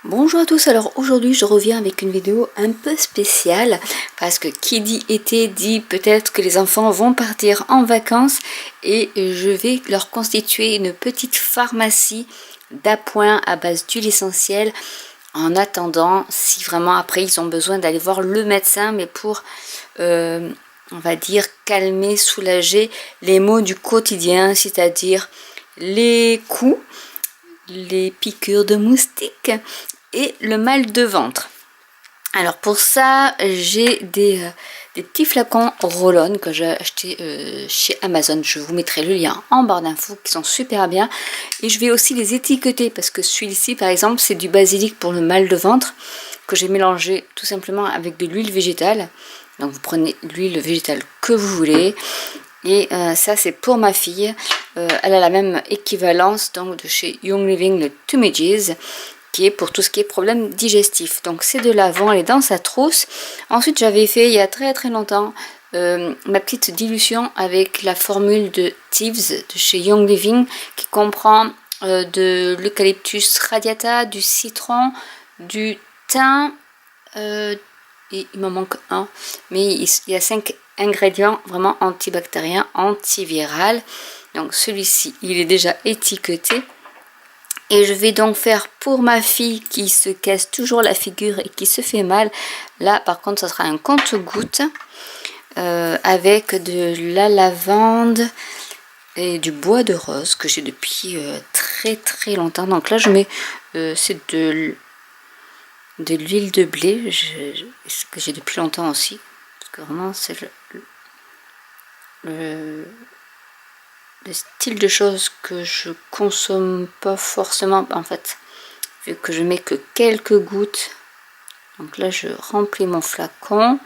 Bonjour à tous, alors aujourd'hui je reviens avec une vidéo un peu spéciale parce que qui dit été dit peut-être que les enfants vont partir en vacances et je vais leur constituer une petite pharmacie d'appoint à base d'huile essentielle en attendant si vraiment après ils ont besoin d'aller voir le médecin, mais pour on va dire calmer, soulager les maux du quotidien, c'est-à-dire les coups, les piqûres de moustiques et le mal de ventre. Alors pour ça j'ai des petits flacons roll-on que j'ai acheté chez Amazon. Je vous mettrai le lien en barre d'infos, qui sont super bien, et je vais aussi les étiqueter parce que celui-ci par exemple c'est du basilic pour le mal de ventre que j'ai mélangé tout simplement avec de l'huile végétale. Donc vous prenez l'huile végétale que vous voulez. Et ça c'est pour ma fille, elle a la même équivalence donc de chez Young Living, le Tumejiz, qui est pour tout ce qui est problème digestif. Donc c'est de l'avant, elle est dans sa trousse. Ensuite j'avais fait il y a très longtemps ma petite dilution avec la formule de Thieves de chez Young Living, qui comprend de l'eucalyptus radiata, du citron, du thym, et il m'en manque un, mais il y a 5 ingrédients vraiment antibactériens, antivirales. Donc celui-ci il est déjà étiqueté. Et je vais donc faire pour ma fille qui se casse toujours la figure et qui se fait mal. Là par contre ça sera un compte-gouttes avec de la lavande et du bois de rose que j'ai depuis très longtemps. Donc là je mets c'est de l'huile de blé que j'ai depuis longtemps aussi, parce que vraiment c'est le style de choses que je consomme pas forcément en fait, vu que je mets que quelques gouttes. Donc là je remplis mon flacon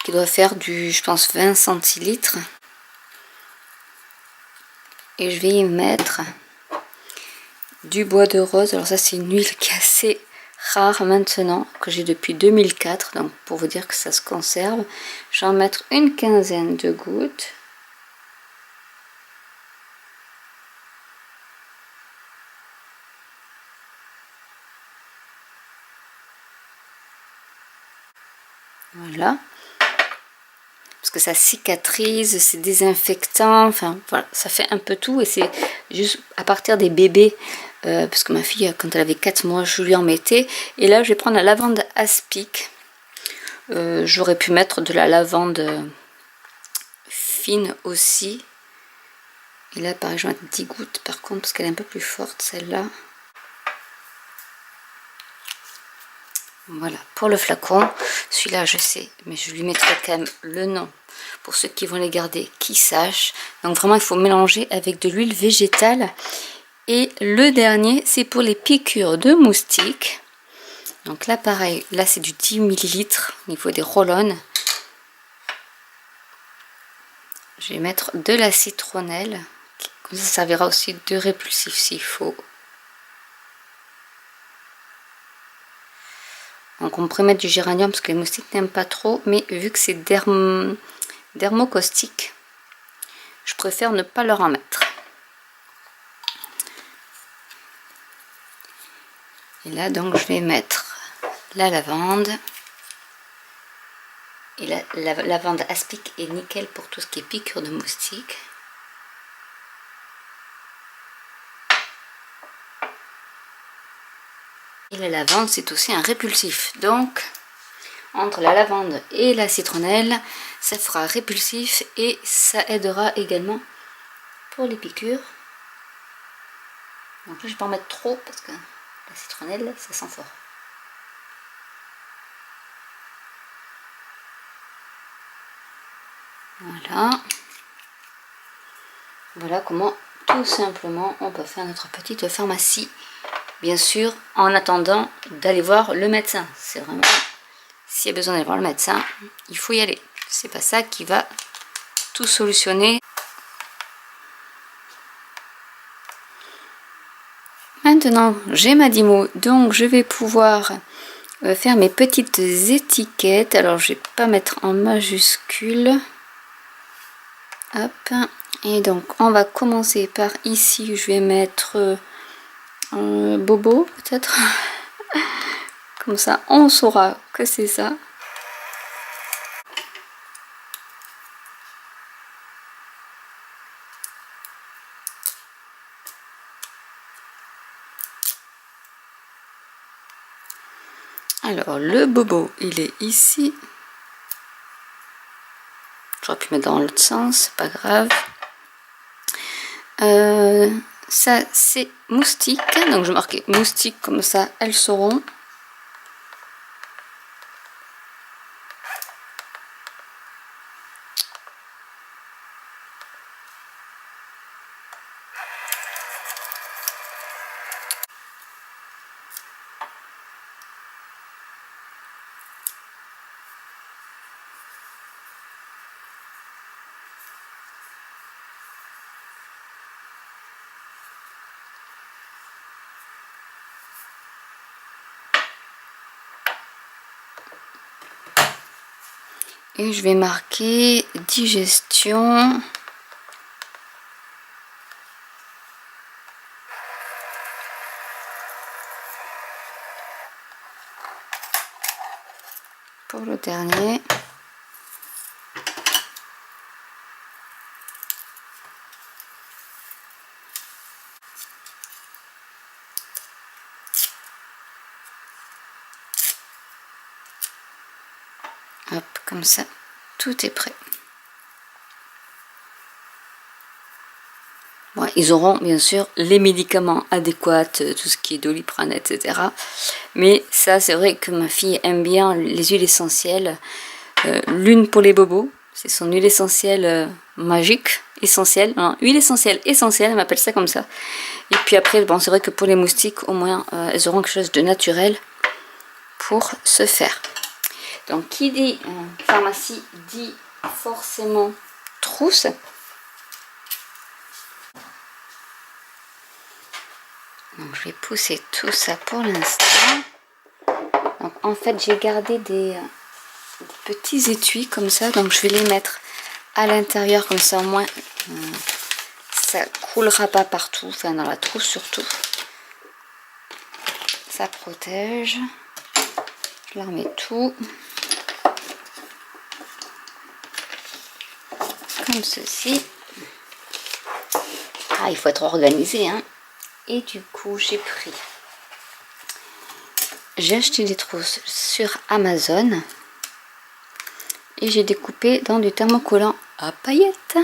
qui doit faire du, je pense, 20 centilitres, et je vais y mettre du bois de rose. Alors ça c'est une huile qui est assez rare maintenant, que j'ai depuis 2004, donc pour vous dire que ça se conserve. Je vais en mettre une quinzaine de gouttes. Voilà, parce que ça cicatrise, c'est désinfectant, enfin voilà, ça fait un peu tout, et c'est juste à partir des bébés, parce que ma fille quand elle avait 4 mois je lui en mettais. Et là je vais prendre la lavande aspic. J'aurais pu mettre de la lavande fine aussi, et là pareil je vais mettre 10 gouttes par contre, parce qu'elle est un peu plus forte celle-là. Voilà pour le flacon. Celui-là je sais, mais je lui mettrai quand même le nom pour ceux qui vont les garder, qui sachent. Donc vraiment il faut mélanger avec de l'huile végétale. Et le dernier c'est pour les piqûres de moustiques. Donc là pareil, là c'est du 10 ml au niveau des roll-on. Je vais mettre de la citronnelle, comme ça servira aussi de répulsif s'il faut. Donc on pourrait mettre du géranium parce que les moustiques n'aiment pas trop, mais vu que c'est dermocaustique, je préfère ne pas leur en mettre. Et là donc je vais mettre la lavande. Et la lavande aspic est nickel pour tout ce qui est piqûre de moustiques. Et la lavande c'est aussi un répulsif, donc entre la lavande et la citronnelle ça fera répulsif, et ça aidera également pour les piqûres. Donc là je ne vais pas en mettre trop parce que la citronnelle ça sent fort. Voilà. Voilà comment tout simplement on peut faire notre petite pharmacie. Bien sûr, en attendant d'aller voir le médecin. C'est vraiment, s'il y a besoin d'aller voir le médecin, il faut y aller. C'est pas ça qui va tout solutionner. Maintenant, j'ai ma Dymo, donc je vais pouvoir faire mes petites étiquettes. Alors, je vais pas mettre en majuscule. Hop. Et donc, on va commencer par ici. Je vais mettre bobo peut-être. Comme ça on saura que c'est ça. Alors le bobo il est ici. J'aurais pu mettre dans l'autre sens, c'est pas grave. Ça c'est moustique, donc je marquais moustique comme ça elles sauront. Et je vais marquer digestion. Pour le dernier. Hop, comme ça, tout est prêt. Bon, ils auront bien sûr les médicaments adéquats, tout ce qui est Doliprane, etc. Mais ça, c'est vrai que ma fille aime bien les huiles essentielles. L'une pour les bobos, c'est son huile essentielle magique, essentielle. Hein, huile essentielle, elle m'appelle ça comme ça. Et puis après, bon, c'est vrai que pour les moustiques, au moins, elles auront quelque chose de naturel pour se faire. Donc, qui dit pharmacie dit forcément trousse. Donc, je vais pousser tout ça pour l'instant. Donc, en fait, j'ai gardé des petits étuis comme ça. Donc, je vais les mettre à l'intérieur comme ça, au moins, ça coulera pas partout. Enfin, dans la trousse surtout. Ça protège. Je leur mets tout. Comme ceci. Ah, il faut être organisé, hein. Et du coup, j'ai acheté des trousses sur Amazon. Et j'ai découpé dans du thermocollant à paillettes.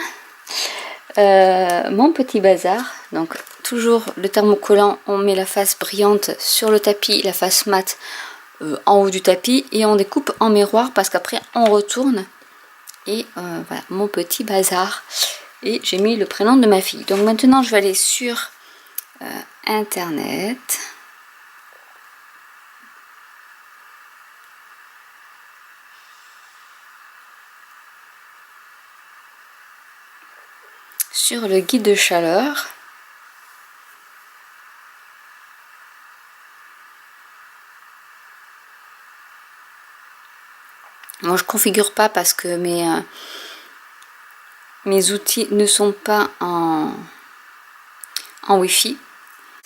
Mon petit bazar. Donc, toujours le thermocollant, on met la face brillante sur le tapis, la face mate en haut du tapis. Et on découpe en miroir parce qu'après, on retourne. Et voilà, mon petit bazar. Et j'ai mis le prénom de ma fille. Donc maintenant, je vais aller sur Internet. Sur le guide de chaleur. Moi, je configure pas parce que mes outils ne sont pas en Wi-Fi.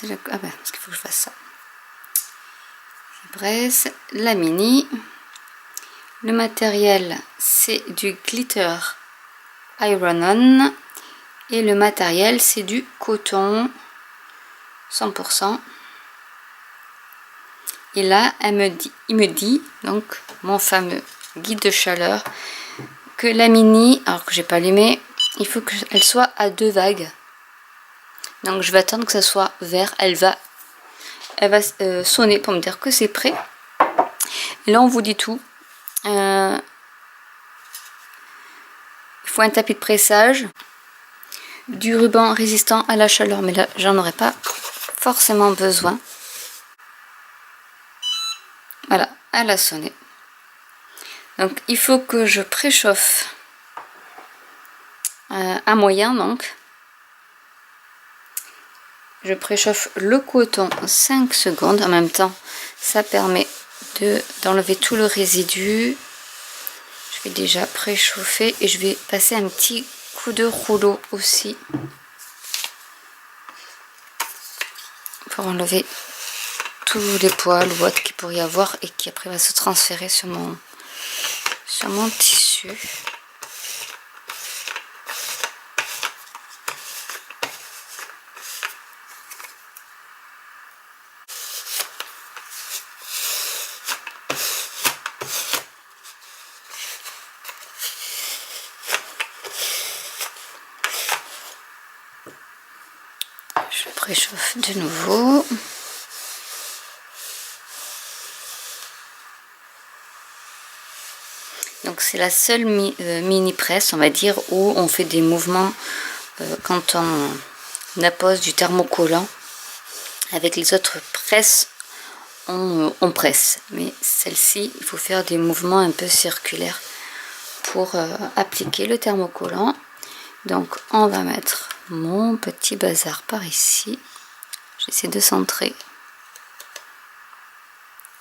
Ah ben, parce qu'il faut que je fasse ça. Bref, la mini. Le matériel, c'est du glitter iron-on. Et le matériel, c'est du coton 100%. Et là, il me dit, donc, mon fameux guide de chaleur, que la mini, alors que j'ai pas allumé, il faut qu'elle soit à 2 vagues. Donc, je vais attendre que ça soit vert. Elle va sonner pour me dire que c'est prêt. Et là, on vous dit tout. Il faut un tapis de pressage, du ruban résistant à la chaleur, mais là, j'en aurais pas forcément besoin. Voilà, elle a sonné. Donc, il faut que je préchauffe à moyen, donc. Je préchauffe le coton 5 secondes. En même temps, ça permet d'enlever tout le résidu. Je vais déjà préchauffer et je vais passer un petit coup de rouleau aussi pour enlever tous les poils ou autres qu'il pourrait y avoir et qui après va se transférer sur mon tissu. Je préchauffe de nouveau. Donc c'est la seule mini presse, on va dire, où on fait des mouvements quand on appose du thermocollant. Avec les autres presses, on presse. Mais celle-ci, il faut faire des mouvements un peu circulaires pour appliquer le thermocollant. Donc on va mettre mon petit bazar par ici. J'essaie de centrer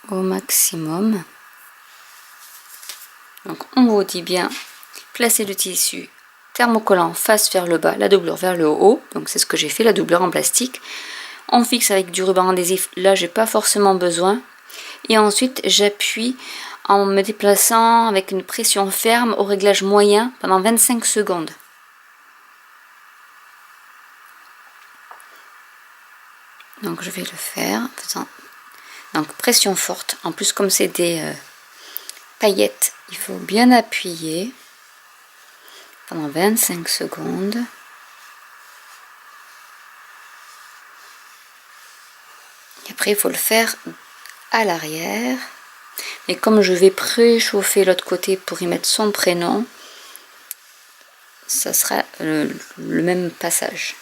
au maximum. Donc on vous dit bien, placez le tissu thermocollant face vers le bas, la doublure vers le haut. Donc c'est ce que j'ai fait, la doublure en plastique. On fixe avec du ruban adhésif, là j'ai pas forcément besoin. Et ensuite j'appuie en me déplaçant avec une pression ferme au réglage moyen pendant 25 secondes. Donc je vais le faire en faisant donc pression forte. En plus comme c'est des paillettes, il faut bien appuyer pendant 25 secondes. Et après il faut le faire à l'arrière. Et comme je vais préchauffer l'autre côté pour y mettre son prénom, ça sera le même passage.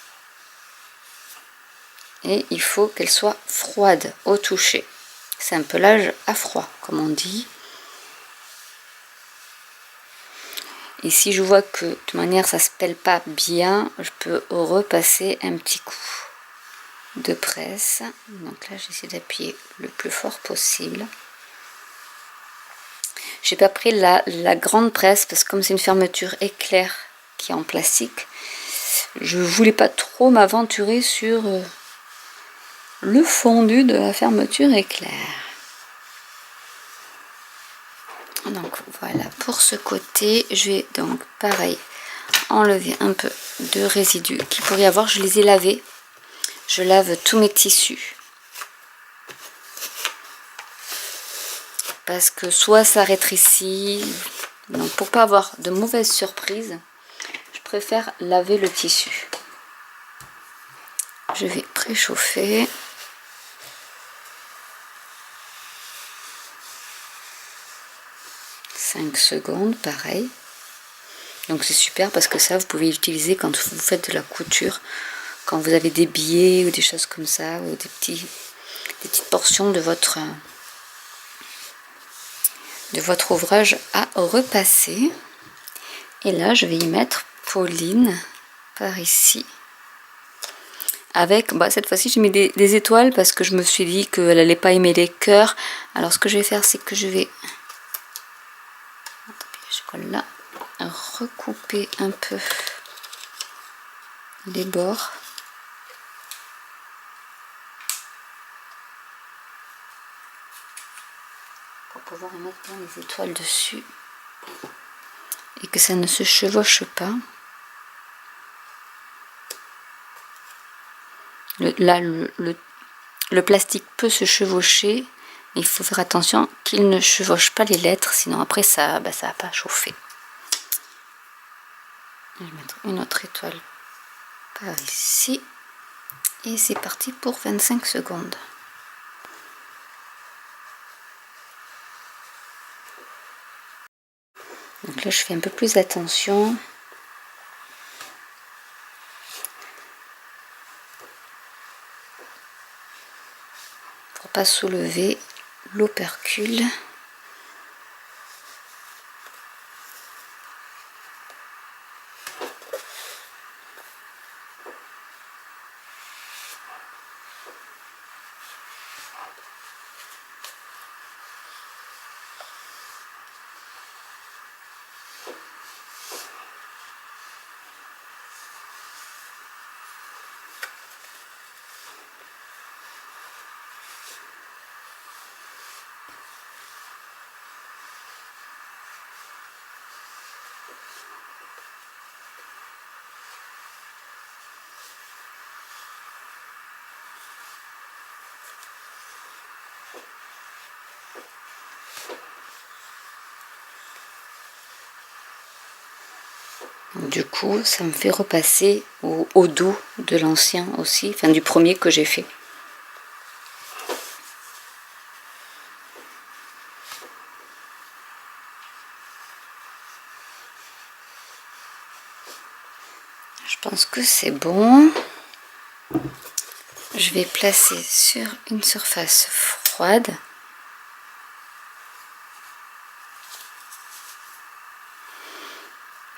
Et il faut qu'elle soit froide au toucher. C'est un pelage à froid, comme on dit. Et si je vois que de toute manière ça se pèle pas bien, je peux repasser un petit coup de presse. Donc là j'essaie d'appuyer le plus fort possible. J'ai pas pris la grande presse parce que comme c'est une fermeture éclair qui est en plastique, je voulais pas trop m'aventurer sur le fondu de la fermeture éclair. Donc voilà pour ce côté. Je vais donc pareil enlever un peu de résidus qu'il pourrait y avoir. Je les ai lavés. Je lave tous mes tissus. Parce que soit ça rétrécit. Donc pour pas avoir de mauvaises surprises, je préfère laver le tissu. Je vais préchauffer. Secondes, pareil. Donc c'est super parce que ça vous pouvez l'utiliser quand vous faites de la couture, quand vous avez des billets ou des choses comme ça, ou des petites portions de votre ouvrage à repasser. Et là je vais y mettre Pauline par ici avec cette fois-ci j'ai mis des étoiles parce que je me suis dit qu'elle allait pas aimer les cœurs. Alors ce que je vais faire, c'est que je vais là recouper un peu les bords pour pouvoir y mettre bien les étoiles dessus et que ça ne se chevauche pas. Le plastique peut se chevaucher, il faut faire attention qu'il ne chevauche pas les lettres, sinon après ça va pas chauffer. Je vais mettre une autre étoile par ici et c'est parti pour 25 secondes. Donc là je fais un peu plus attention. Pour pas soulever l'opercule. Du coup, ça me fait repasser au dos de l'ancien aussi, enfin du premier que j'ai fait. Je pense que c'est bon. Je vais placer sur une surface froide.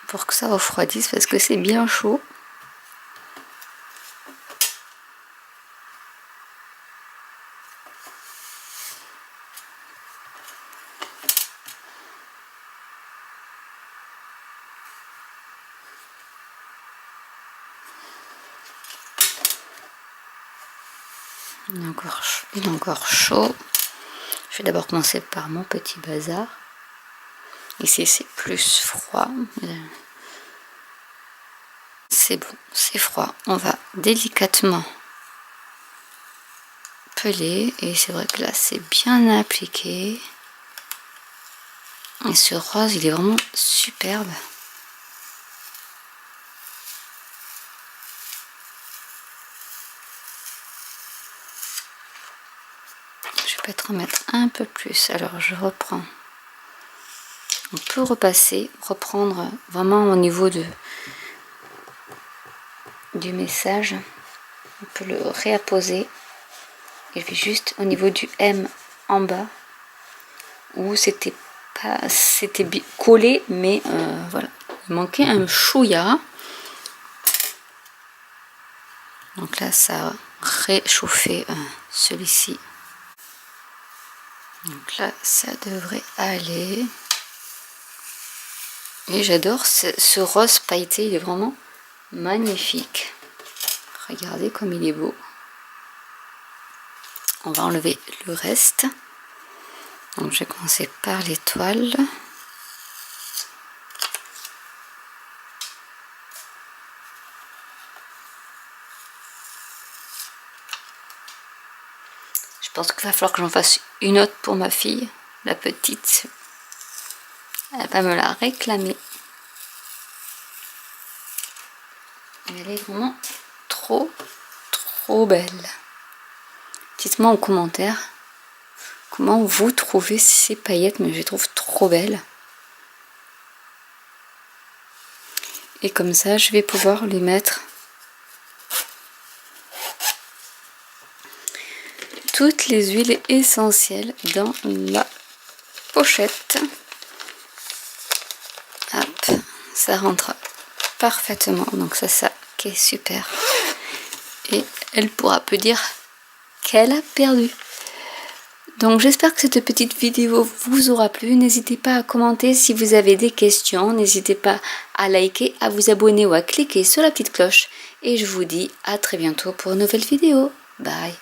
Pour que ça refroidisse parce que c'est bien chaud. Il est encore chaud. Je vais d'abord commencer par mon petit bazar. Ici c'est plus froid. C'est bon, c'est froid. On va délicatement peler. Et c'est vrai que là c'est bien appliqué. Et ce rose il est vraiment superbe. Je vais peut-être en mettre un peu plus. Alors je reprends. On peut repasser, reprendre vraiment au niveau du message. On peut le réapposer. Et puis juste au niveau du M en bas, où c'était collé, mais voilà, il manquait un chouïa. Donc là, ça a réchauffé celui-ci. Donc là, ça devrait aller. Et j'adore ce rose pailleté, il est vraiment magnifique. Regardez comme il est beau. On va enlever le reste. Donc je vais commencer par l'étoile. Je pense qu'il va falloir que j'en fasse une autre pour ma fille, la petite. Elle va me la réclamer. Elle est vraiment trop belle. Dites-moi en commentaire comment vous trouvez ces paillettes, mais je les trouve trop belles. Et comme ça, je vais pouvoir les mettre toutes les huiles essentielles dans la pochette. Hop, ça rentre parfaitement. Donc ça qui est super. Et elle pourra peu dire qu'elle a perdu. Donc j'espère que cette petite vidéo vous aura plu. N'hésitez pas à commenter si vous avez des questions. N'hésitez pas à liker, à vous abonner ou à cliquer sur la petite cloche. Et je vous dis à très bientôt pour une nouvelle vidéo. Bye.